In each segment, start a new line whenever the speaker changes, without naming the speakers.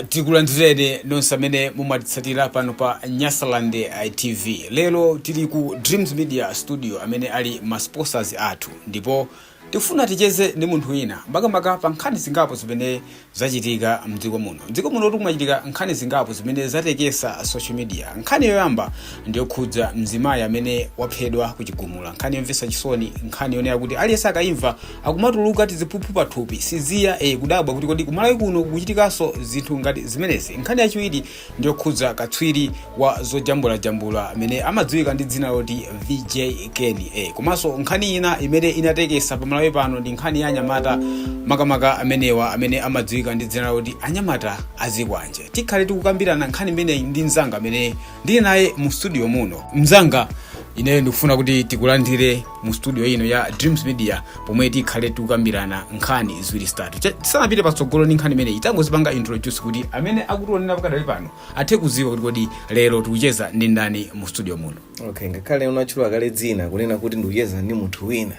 Tikulandireni nonse amene mumatitsatira pano pa Nyasaland TV. Lero tili ku Dreams Media Studio amene ali ma sponsors athu, ndipo tifuna ticheze ndi munthu wina makamaka pa nkhani zingapo zimene zachitika mdziko muno. Mdziko muno tikumachitika nkhani zingapo zimene zatekesa social media. Nkhani yoyamba ndiyokhudza mzimayi amene waphedwa kuchigumula. Nkhani yomvetsa chisoni, nkhani yonena kuti aliyense akayimva akumatuluka tiziphuphu pathupi siziya kudabwa kuti kodi kumalawi kuno kuchitikaso zinthu ngati zimenezi. Nkhani yachiwiri ndiyokhudza katswiri wa zojambula amene amadziwika ndi dzina loti VJ Kenny. Komanso nkhani ina imene inatekesa pamalawi pano ndi nkhani ya Anyamata makamaka amenewa amene amadziwika ndi dzina loti Anyamata Azikwanje. Tikhale tikukambirana nkhani imene ndi mzanga amene ndili naye mu studio muno. Mzanga, ine ndikufuna kuti tikulandire mu studio ino ya Dreams Media pomwe tikhale tikukambirana nkhani ziwiri zitatu. Tisanapite patsogolo ndi nkhani imene itangozipanga introduce kuti amene akutionera pakadali pano athe kuziwa kuti kodi lero tikucheza ndi ndani mu studio muno.
Okay, ngakhale unachula kale dzina kunena kuti ndikucheza ndi munthu wina.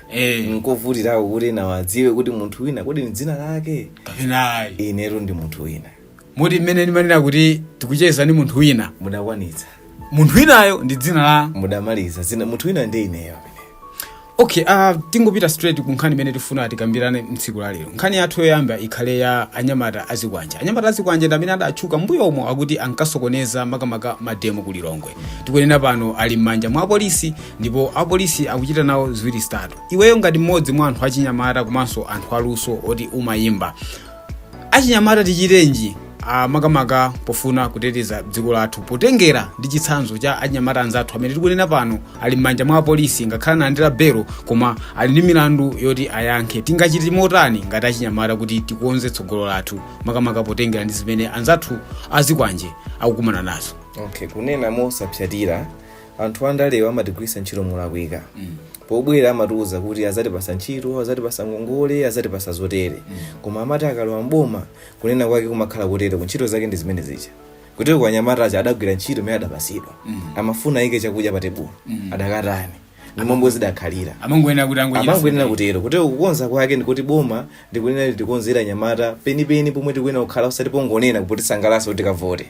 Nkovutirawo kuti nawadziwe kuti munthu wina kodi ni dzina lake.
Kapena
inero ndi munthu wina.
Muti mmene ndimanena kuti tikucheza ndi munthu wina
mudakwanitsa.
Munthu winayo ndi dzina la
mudamaliza dzina munthu wina ndi ineyo.
Okay, tingopita straight ku nkhani imene tifuna tikambirane mtsiku la lero. Nkhani yathu yoyamba ikhale ya Anyamata Azikwanje. Anyamata Azikwanje ndi amene adatchuka mbuyo omwe akuti ankasokoneza makamaka mademo ku Lilongwe. Tikunena pano ali m'manja mwa apolisi, ndipo apolisi akuchita nawo ziwiri zitatu. Iweyo ngati mmodzi mwa anthu achinyamata komanso anthu aluso oti umayimba, achinyamata tichitenji makamaka pofuna kuteteza dziko lathu potengera ndi chitsanzo cha anyamata anzathu amene tikunena pano ali m'manja mwa apolisi ngakhale nalandira belo koma ali ndi milandu yoti ayankhe. Tingachite motani ngati achinyamata kuti tikonze tsogolo lathu makamaka potengera ndi zimene anzathu Azikwanje akukumana nazo?
Okay, kunena mosapsatira anthu andalewa amatigwisa ntchito molakwika. Pobwera amatuza kuti azatipasa ntchito, azatipasa ngongole, azatipasa zotere. Koma amati akalowa mboma kunena kwake kumakhala kotere kuntchito zake ndi zimene zicha. Kuti kwa Anyamata aja adagwira ntchito imene adapasidwa. Amafuna ike chakudya pa tebulo. Adakatani. Nimombo zidakhalira. Amangoyenera kutero. Kuti kukonza kwake ndikuti boma ndikunena tikonzera Anyamata penipeni pomwe tikuyenera kukhala usati pongonena kuti sangalasa kuti kavote.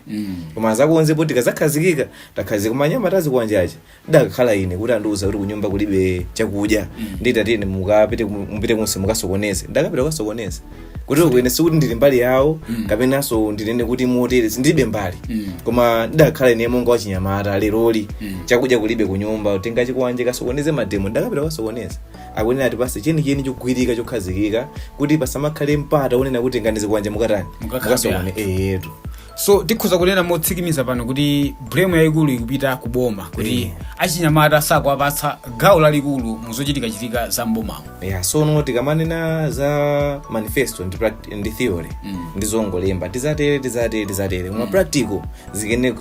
Koma azakonze poti kazakhazikika takhazika koma Anyamata Azikwanje aja dakhala ine kuti anduza kuti kunyumba kulibe chakudya. Nditatene mukapite mumpite kunse mukasokoneze. Ndakapita kukasokoneza. Kuti kuene sikuti ndili mbali yawo kapena so ndinene kuti motere sindibe mbali. Koma ndakhala ine monga wachinyamata leroli chakudya kulibe kunyumba utenga chikwanje kasokoneze mademo ndakapita kukasokoneza. Akunena atipase cheni chogwirika chokhazikika kuti pasamakhale mpata onena kuti nganize kwanje mukatani mukasokone etu.
So tikhuza kunena motsikimiza pano kuti blame yayikulu ikupita kuboma kuti achinyamata sakuwapatsa gawo lalikulu muzochitika za mbomamo.
Sono tikamanena za manifesto ndi theory ndizongolemba tizatere mwa practical zikene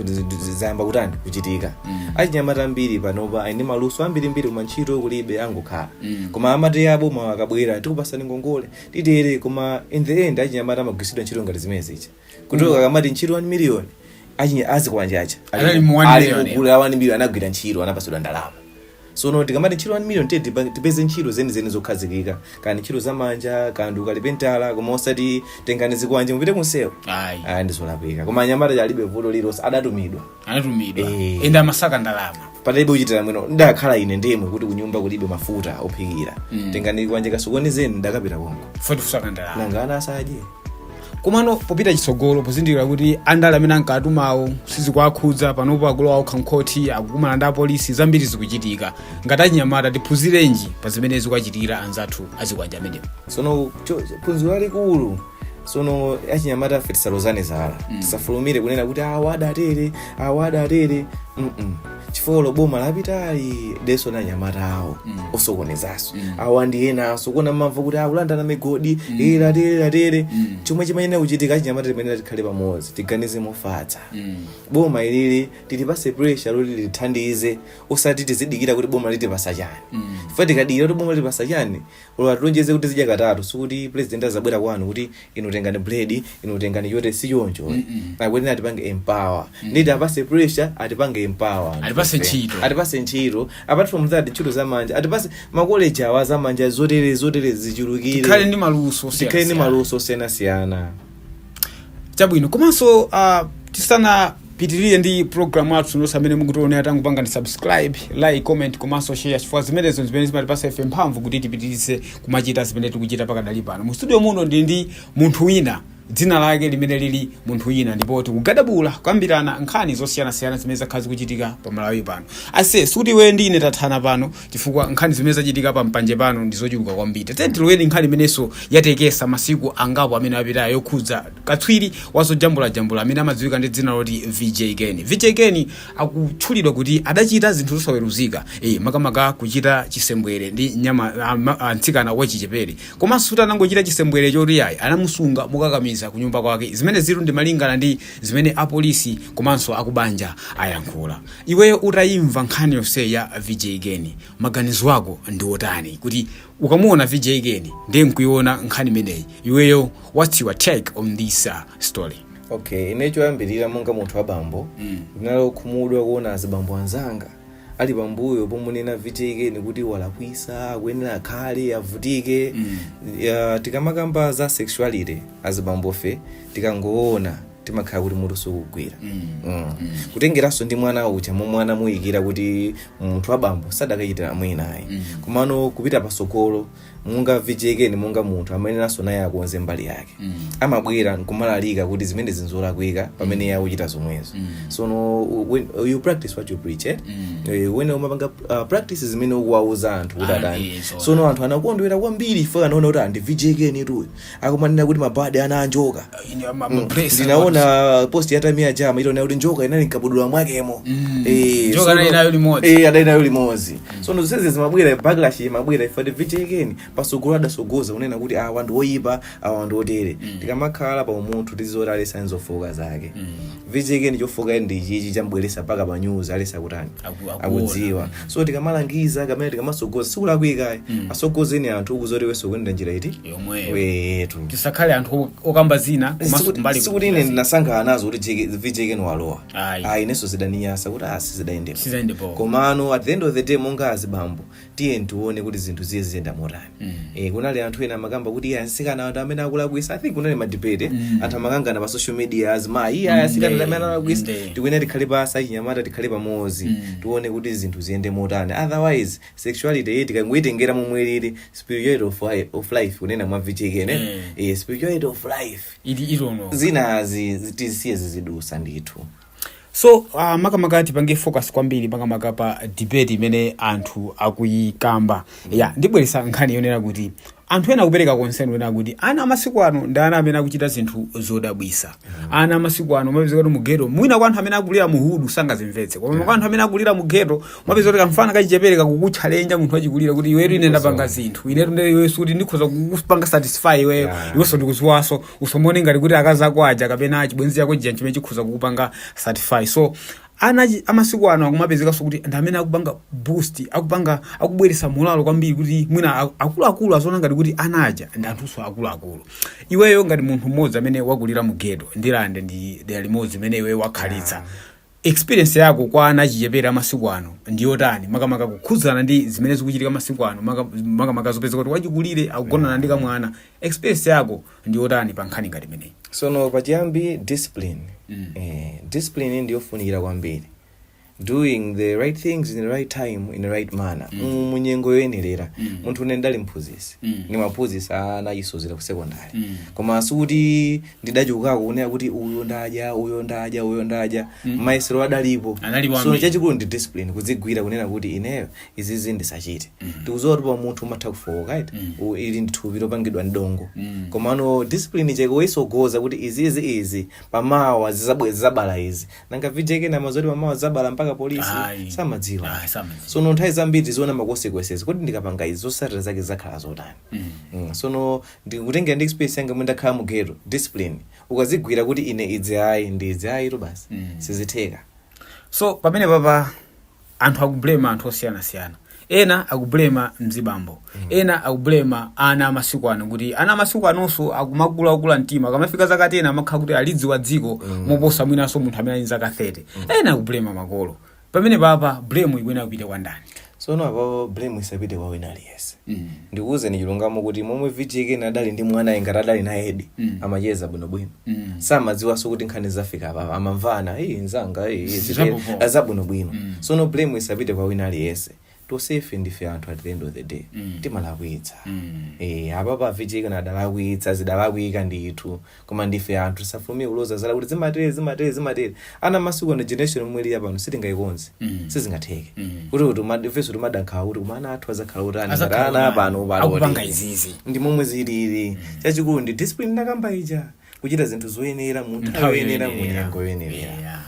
zizamba kutani kuchitika. Achinyamata ambiri panopa ndi maluso ambiri kuma ntchito kulibe angokhala. Koma amati yabo makabwera tikupasani ngongole titere koma in the end achinyamata amagwisidwa ntchito ngati zimene zicha. Kutoka kamati ntchito 1 million Azikwanje acha ali mu 1 million anagwira ntchito anapasidwa ndalama. So no tikamati ntchito 1 million tipeze ntchito zeni zokhazikika kana ntchito zamanja kandu kalipentala koma osati tengani Zikwanje mupite kunsewo ndizolapika. Koma Anyamata alibe vuto lilonse adatumidwa enda masaka ndalama patalibe kuchitira mwino ndakhala ine ndemwe kuti kunyumba kulibe mafuta ophikira. Tengani Zikwanje kasokonezeni ndakapita kongo
foti kusaka ndalama
nangana asaje.
Komano popita chitsogolo pozindikira kuti andale amene ankatumawo sizikwakhudza panopo akulowa ukhankhoti akukumana ndi apolisi zambiri zikuchitika. Ngati achinyamata tiphunzirenji pa zimene zikuchitira anzathu Azikwanje amenewo?
Sono phunziro lalikulu. Sono achinyamata fetisaloza zala tisafulumire kunena kuti awadatere chifolo boma lapitali deso na Anyamata awo osokonezaso awandi enaso kuna mamva kuti akulanda na migodi tere chomwe chimayena kuchitika achinyamata timenera tikhale pamodzi tiganize mofatsa. Boma ilili tilipase pressure loti lithandize osati tizidikira kuti boma litipasa chani. Fati tikadikira kuti boma litipasa chani olatonjeze kuti zidya katatu sikuti president azabwera kwanu kuti inotengane bread inotengane yote siyonjo. Akwena atipange empower nditi apase pressure atipange empower atipase ntchito apart from that ntchito zamanja atipase makoleji awa zamanja zotere zichulukire tikhale ndi maluso osiyana.
Chabwino komanso tisana pitirire ndi program athu nonse amene mukutionera tangopanga ni subscribe, like, comment komanso share chifukwa zimenezo zimene zimatipasa ife mphamvu kuti tipitirize kumachita zimene tikuchita pakadali pano. Mu studio muno ndi munthu wina, dzina lake limene lili munthu wina, ndipo tikugadabula kukambirana nkhani zosiyanasiyana zimene zakhazi kuchitika pa Malawi pano. Ase suti we ndi ine tathana pano chifukwa nkhani zimene zachitika pa mpanje pano ndizochuluka kwambiri. Tentiloweni nkhani imenenso yatekesa masiku angapo amene apitayo yokhudza katswiri wazojambula amene amadziwika ndi dzina loti VJ Kenny. VJ Kenny akutchulidwa kuti adachita zinthu zosaweruzika, makamaka kuchita chisembwere ndi nyama mtsikana wachichepere. Komanso kuti anangochita chisembwere choti ayi anamusunga mukakamiza kunyumba kwake, zimene ziru ndi malingana ndi zimene apolisi komanso akubanja ayankhula. Iweyo utayimva nkhani yonse ya VJ Kenny, maganizo ako ndi otani kuti ukamuona VJ Kenny ndiye nkuiona nkhani imeneyi? Iweyo what's your take on this story?
Okay, inecho yambirira monga munthu wa bambo ndinalo khumudwa kuona azibambo anzanga ali pambuyo pomunena VJ Kenny kuti walakwisa akuyenera akhale avutike. Tikamakamba za sexuality azibambofe tikangoona timakhala kuti mutu sukugwira. Kutengeranso ndi mwana ucha mwana muyikira kuti munthu wa bambo sadakachitira mwina ayi. Komano kupita pasokolo munga VJ Kenny monga munthu amene naso naye akonze mbali yake, amabwera nkumalalika kuti zimene zinzolakwika pamene yakuchita zomwezo. So when you practice what you preach, when umapanga practice zimene ukuwauza anthu kuti adani. So anthu anakondwera kwambiri ife anaona kuti ndi VJ Kenny tu akumanena kuti mabadi ana anjoka. Ndinaona post ya Tamia Jama ilo kuti njoka inali nkabudula mwakemo.
Njoka nayo limodzi.
Adainayo limodzi. So zonsezi zimabwera backlash imabwera ife VJ Kenny pasogolada sogoza unena kuti wandu oyipa wandu otere. Tikamakhala pa munthu tizorale signs of focus zake. VJ Kenny chofoka ndi chichi chambweresa paka pa news alesa kutani akudziwa. So tikamalangiza kamene tikamasogoza sikulakwika asogozeni anthu ukuzoti weso kwenda njira iti yomwe
tisakhale anthu okamba zina komanso mbali
sikuti ine ndinasankha nazo kuti VJ Kenny walowa ineso zidaniyasa kuti sizayendepo. Komano at the end of the day monga azibambo tiye ntione kuti zinthu ziye ziyenda motani. Kunali anthu ena makamba kuti asikana anthu amene akulakwisa. I think kunali madebate anthu amakangana pa social media azimayi asikana amene akulakwisa tikuyenera tikhale basa Anyamata tikhale pamodzi tione kuti zinthu ziyende motani. Otherwise sexuality yetu kangoitengera momwelere spirituality of life kunena mwa VJ Kenny. Spirituality of life zina zitisiye zizidusa ndithu.
So makamaka tipange focus kwambiri makamaka pa debate imene anthu akuyikamba. Ndibweresa nkhani yonena kuti anthu ena kupereka concern wena kuti ana amasiku ano ndi ana amene akuchita zinthu zodabwisa. Ana amasiku ano mapeza kuti mugero mwina kwa anthu amene akulira muhudu sangazimvetse, koma kwa anthu amene akulira mugero mapeza kuti kamfana kachichepereka kukutchalenja munthu achikulira kuti iwetu ine ndapanga zinthu inetu ndi iwe suti ndikhoza kukupanga satisfy iweyo iwenso ndikuziwaso usomone ngati kuti akazi ako aja kapena achibwenzi yako chija chimene chikhoza kukupanga satisfy. So ana amasiku ano akumapezeka so kuti ndi amene akupanga boost akubweresa mulalo kwambiri kuti mwina akuluakulu azona ngati kuti anaja ndi anthuso akuluakulu. Iweyo ngati munthu mmodzi amene wakulira mugeto ndilande ndi dera limodzi imene iwe wakhalitsa, experience yako kwa ana achichepere amasiku ano ndiyotani makamaka kukhudzana ndi zimene zikuchitika amasiku ano makamaka zopeza kuti wachikulire akugonana ndi kamwana, experience yako ndiyotani pa nkhani ngati imeneyi?
So pachiyambi discipline. Discipline ndiyofunikira kwambiri. Doing the right things in the right time in the right manner. Munyengo yoyenerera. Munthu unendali mphunzisi. Ni maphunzisi anayisozera ku secondary. Koma suti ndidachuka kuonera kuti uyo ndaja maisero adalipo. So chachikulu ndi discipline kudzigwira kunena kuti ineyo izizi ndisachite. Tikuzowa pa munthu umatha kufoka right? Ili ndithupi lopangidwa ndongo. Komano discipline cheko isogoza kuti izi pamawa zizabala izi. Nanga VJ Kenny amazoti pamawa zabala mpaka polisi samadziwa. So nthawi zambiri ziona ma consequences kuti ndikapanga izo zotsatira zake zakhala zotani. So ndikutengera ndi experience yanga mwenda khala mugeto discipline ukazigwira kuti ine idzi ayi to basi sizitheka.
So pamene papa anthu akublema anthu osiyana-siyana. Ena akublema mzibambo, ena akublema ana amasiku ano kuti ana amasiku anonso akumakula mtima kamafika zakati ena amakhala kuti alidziwa dziko moposa mwinanso munthu amene ali zaka 30. Ena akublema makolo. Pamene papa blame ikwena kupita kwa ndani?
sono apo blame isapite kwa wina aliyense ndikuuze ni chilungamo kuti momwe VJK nadali ndi mwana ingati adali na edi amacheza bwinobwino samadziwanso kuti nkhani zafika apa amamvana nzanga azabwinobwino sono blame isapite kwa wina aliyense tosefe ndife anthu at the end of the day timalakwitsa apapa VJK nadalakwitsa zidalakwika ndithu koma ndife anthu safumi uloza zala kuti zimatere ana masiku na generation mweli yapano sitingayikonze sizingatheke kuti ifeso timadankhawa kuti kumana athu azakhala kuti ana pano
akupanga izizi
ndi momwe zilili chachikulu ndi discipline nakamba ija kuchita zinthu zoyenera mu nthawi yoyenera mu nyengo yoyenera.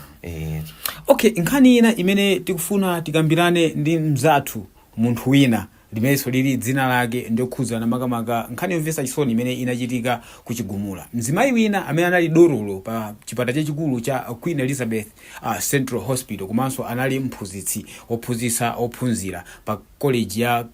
Okay, nkhani ina imene tikufuna tikambirane ndi mzathu munthu wina limenso lili dzina lake ndikukhudzana makamaka nkhani yomvetsa chisoni imene inachitika kuchigumula. Mzimayi wina amene anali dotolo pa chipata chachikulu cha Queen Elizabeth Central Hospital komanso anali mphunzitsi ophunzira pa college ya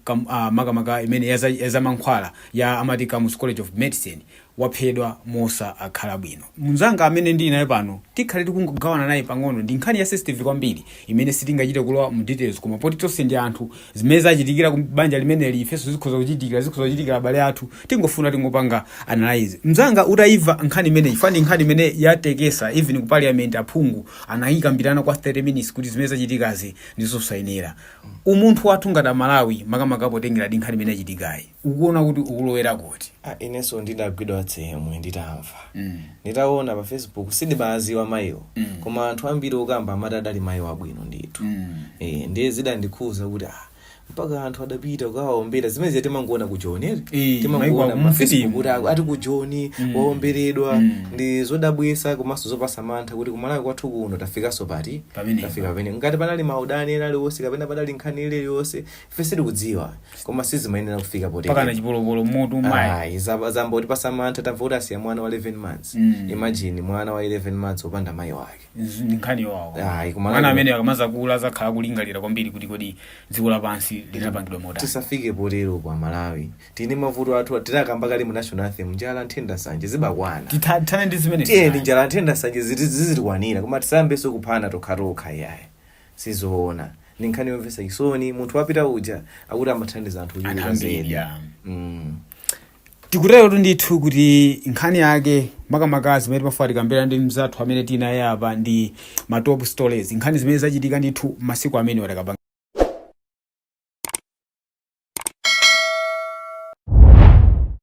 makamaka imene ya mankhwala ya amati Komanso College of Medicine waphedwa mosa akhala bwino. Mnzanga amene ndi naye pano tikhale tikungogawana naye pang'ono ndi nkhani ya sensitive kwambiri imene sitingachite kulowa mu details koma poti tonse ndi anthu zimene zachitikira ku banja limeneli ifeso zikhoza kuchitikira abale athu tingofuna tingopanga analyze. Mnzanga utaiva nkhani imene ifani nkhani imene yatekesa even ku parliament aphungu anayikambirana kwa 30 minutes kuti zimene zachitikazi ndizosayenera. Umunthu wathu ngati Malawi makamaka potengera ndi nkhani imene yachitikayi ukuona kuti ukulowera kuti
ineso ndidagwidwa tsemwe nditamva nditaona pa Facebook sidimaziwa mayiwo koma anthu ambiri okamba amati adali mayi wabwino ndithu ndiye zidandikhuza kuti mpaka anthu adapita ukawaombera zimene timangoona ku John timangoona pa Facebook kuti ati ku John waomberedwa ndi zodabwisa komanso zopasa mantha kuti kumalawi kwathu kuno tafikanso pati tafika pamene ngati panali maudani ena aliwonse kapena panali nkhani iliyonse ife sitikudziwa koma sizimayenera kufika potero
pakana chipolopolo mutu mayi
zamba kuti pasa mantha tamva kuti asiya mwana wa 11 months imagine mwana wa 11 months opanda mayi wake
nkhani wawo mwana amene akamaza kula zakhala kulingalira kwambiri kuti kodi dziko lapansi linapangidwa mota
tisafike potero kwa Malawi tine mavuto athu titakamba kali mu national anthem njala nthenda sanje zibakwana
tithana ndi zimene
tiye njala nthenda sanje zizikwanira koma tisambeso kuphana tokha yaye sizoona ni nkhani yomvetsa chisoni munthu wapita uja akuti amathandiza anthu ochuluka zedi
tikutero ndithu kuti nkhani yake makamaka zimene timafunika tikambirana ndi mzathu amene tinaye apa ndi ma top stories nkhani zimene zachitika ndithu masiku amene watakabanga